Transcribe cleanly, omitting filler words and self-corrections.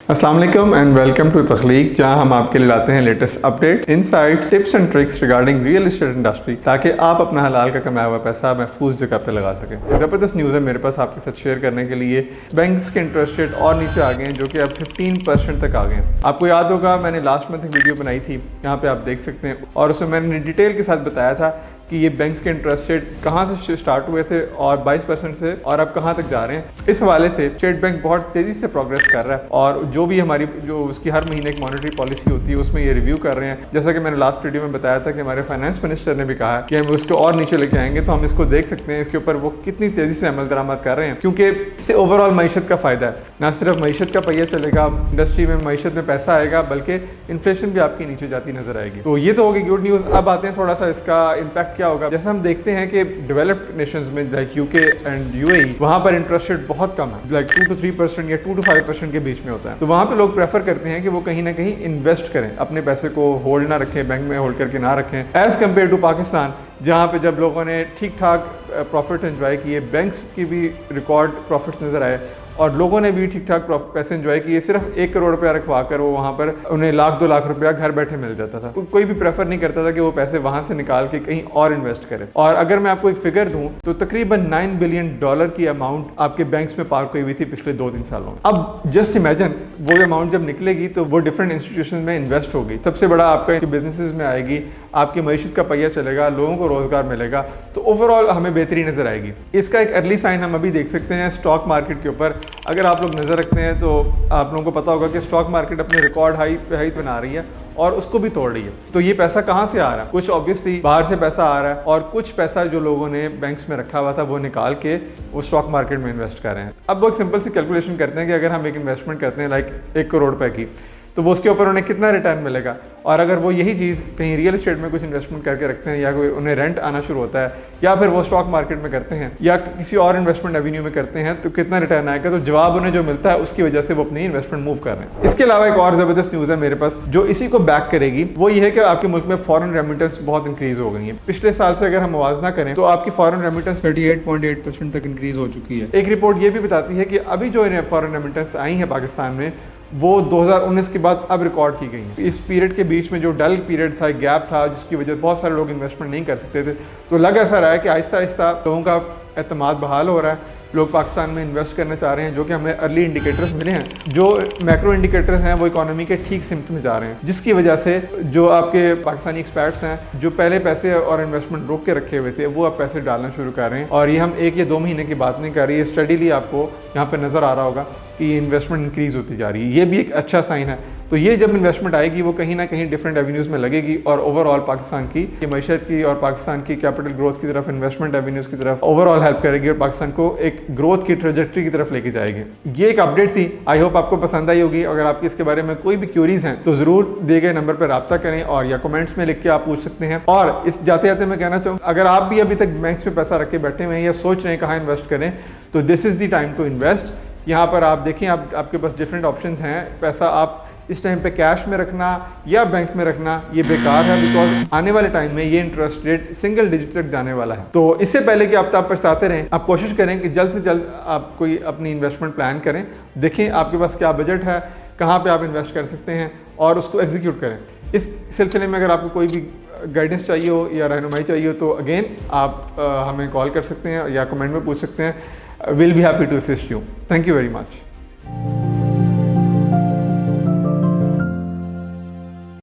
अस्सलाम वालेकुम and welcome to तख्लीक, जहां हम आपके लिए लाते हैं latest update, insights, tips and tricks regarding real estate industry, ताकि आप अपना हलाल का कमाया हुआ पैसा महफूज जगह पे लगा सकें। ज़बरदस्त न्यूज़ है मेरे पास आपके साथ शेयर करने के लिए। बैंक्स के इंटरेस्ट रेट और नीचे आ गए हैं, जो कि अब 15% तक आ गए हैं। आपको याद होगा मैंने लास्ट मंथ एक वीडियो बनाई थी, यहाँ पे आप देख सकते हैं, और उसमें मैंने डिटेल के साथ बताया था कि ये बैंक्स के इंटरेस्ट रेट कहाँ से स्टार्ट हुए थे और 22% से और अब कहाँ तक जा रहे हैं। इस हवाले से स्टेट बैंक बहुत तेज़ी से प्रोग्रेस कर रहा है और जो भी हमारी जो उसकी हर महीने एक मॉनेटरी पॉलिसी होती है उसमें ये रिव्यू कर रहे हैं। जैसा कि मैंने लास्ट वीडियो में बताया था कि हमारे फाइनेंस मिनिस्टर ने भी कहा है कि हम उसको और नीचे लेके आएंगे, तो हम इसको देख सकते हैं इसके ऊपर वो कितनी तेज़ी से अमल दरामद कर रहे हैं, क्योंकि इससे ओवरऑल मईशत का फ़ायदा है। ना सिर्फ मईशत का पहिया चलेगा, इंडस्ट्री में मईशत में पैसा आएगा, बल्कि इन्फ्लेशन भी आपकी नीचे जाती नजर आएगी। तो ये तो होगी गुड न्यूज़। अब आते हैं थोड़ा सा इसका इम्पैक्ट क्या होगा। जैसे हम देखते हैं कि डेवलप्ड नेशंस में लाइक यूके एंड यूएई, वहां पर इंटरेस्ट रेट बहुत कम है, लाइक 2 to 3% या 2 to 5% के बीच में होता है। तो वहां पे लोग प्रेफर करते हैं कि वो कहीं ना कहीं इन्वेस्ट करें, अपने पैसे को होल्ड ना रखें, बैंक में होल्ड करके ना रखें, एज कम्पेयर टू पाकिस्तान, जहाँ पे जब लोगों ने ठीक ठाक प्रॉफिट एंजॉय किए, बैंक्स की भी रिकॉर्ड प्रॉफिट्स नजर आए और लोगों ने भी ठीक ठाक पैसे एंजॉय किए। सिर्फ 1 करोड़ रुपया रखवा कर वो वहाँ पर उन्हें 1-2 लाख रुपया घर बैठे मिल जाता था। कोई भी प्रेफर नहीं करता था कि वो पैसे वहाँ से निकाल के कहीं और इन्वेस्ट करे। और अगर मैं आपको एक फिगर दूं तो तकरीबन $9 बिलियन की अमाउंट आपके बैंक्स में पार्क हुई हुई थी पिछले 2-3 सालों में। अब जस्ट इमेजिन वो अमाउंट जब निकलेगी तो वो डिफरेंट इंस्टीट्यूशन में इन्वेस्ट होगी, सबसे बड़ा आपका बिजनेसेस में आएगी, आपकी मईशत का पहिया चलेगा, लोगों को रोजगार मिलेगा, तो ओवरऑल हमें बेहतरी नजर आएगी। इसका एक अर्ली साइन हम अभी देख सकते हैं स्टॉक मार्केट के ऊपर। अगर आप लोग नजर रखते हैं तो आप लोगों को पता होगा कि स्टॉक मार्केट अपने रिकॉर्ड हाई बना रही है और उसको भी तोड़ रही है। तो ये पैसा कहाँ से आ रहा है? कुछ ऑब्वियसली बाहर से पैसा आ रहा है और कुछ पैसा जो लोगों ने बैंक्स में रखा हुआ था वो निकाल के वो स्टॉक मार्केट में इन्वेस्ट कर रहे हैं। अब वो एक सिंपल सी कैलकुलेशन करते हैं कि अगर हम एक इन्वेस्टमेंट करते हैं लाइक 1 करोड़ रुपए की, तो वो उसके ऊपर उन्हें कितना रिटर्न मिलेगा। और अगर वो यही चीज़ कहीं रियल एस्टेट में कुछ इन्वेस्टमेंट करके रखते हैं, या कोई उन्हें रेंट आना शुरू होता है, या फिर वो स्टॉक मार्केट में करते हैं या किसी और इन्वेस्टमेंट एवेन्यू में करते हैं, तो कितना रिटर्न आएगा। तो जवाब उन्हें जो मिलता है उसकी वजह से वो अपनी इन्वेस्टमेंट मूव कर रहे हैं। इसके अलावा एक और ज़बरदस्त न्यूज़ है मेरे पास जो इसी को बैक करेगी, वो ये है कि आपके मुल्क में फॉरेन रेमिटेंस बहुत इंक्रीज हो गई है। पिछले साल से अगर हम मुवाजना करें तो आपकी फॉरेन रेमिटेंस 38.8% तक इंक्रीज हो चुकी है। एक रिपोर्ट ये भी बताती है कि अभी जो फॉरेन रेमिटेंस आई है पाकिस्तान में, वो 2019 के बाद अब रिकॉर्ड की गई है। इस पीरियड के बीच में जो डल पीरियड था, गैप था, जिसकी वजह से बहुत सारे लोग इन्वेस्टमेंट नहीं कर सकते थे, तो लग ऐसा रहा है कि आहिस्ता आहिस्ता लोगों का एतमाद बहाल हो रहा है, लोग पाकिस्तान में इन्वेस्ट करना चाह रहे हैं, जो कि हमें अर्ली इंडिकेटर्स मिले हैं। जो मैक्रो इंडिकेटर्स हैं वो इकोनॉमी के ठीक सिमत में जा रहे हैं, जिसकी वजह से जो आपके पाकिस्तानी एक्सपर्ट्स हैं जो पहले पैसे और इन्वेस्टमेंट रोक के रखे हुए थे, वो अब पैसे डालना शुरू कर रहे हैं। और ये हम 1 या 2 महीने की बात नहीं कर रही है, स्टडीली आपको यहाँ पर नज़र आ रहा होगा कि इन्वेस्टमेंट इंक्रीज होती जा रही है। ये भी एक अच्छा साइन है। तो ये जब इन्वेस्टमेंट आएगी वो कहीं ना कहीं डिफरेंट एवेन्यूज़ में लगेगी और ओवरऑल पाकिस्तान की मईशत की और पाकिस्तान की कैपिटल ग्रोथ की तरफ, इन्वेस्टमेंट एवेन्यूज़ की तरफ ओवरऑल हेल्प करेगी और पाकिस्तान को एक ग्रोथ की ट्रेजेक्टरी की तरफ लेके जाएगी। ये एक अपडेट थी, आई होप आपको पसंद आई होगी। अगर आपकी इसके बारे में कोई भी क्यूरीज हैं तो ज़रूर दिए गए नंबर पर रब्ता करें और या कमेंट्स में लिख के आप पूछ सकते हैं। और इस जाते जाते मैं कहना चाहूँ, अगर आप भी अभी तक बैंक्स में पैसा रख के बैठे हुए हैं या सोच रहे हैं कहाँ इन्वेस्ट करें, तो this is the time to invest. यहाँ पर आप देखें, आपके पास डिफरेंट ऑप्शंस हैं। पैसा आप इस टाइम पे कैश में रखना या बैंक में रखना ये बेकार है, बिकॉज आने वाले टाइम में ये इंटरेस्ट रेट सिंगल डिजिट तक जाने वाला है। तो इससे पहले कि आप पछताते रहें, आप कोशिश करें कि जल्द से जल्द आप कोई अपनी इन्वेस्टमेंट प्लान करें, देखें आपके पास क्या बजट है, कहाँ पे आप इन्वेस्ट कर सकते हैं और उसको एग्जीक्यूट करें। इस सिलसिले में अगर आपको कोई भी गाइडेंस चाहिए हो या रहनुमाई चाहिए हो तो अगेन आप हमें कॉल कर सकते हैं या कमेंट में पूछ सकते हैं। Will be happy to assist you. Thank you very much.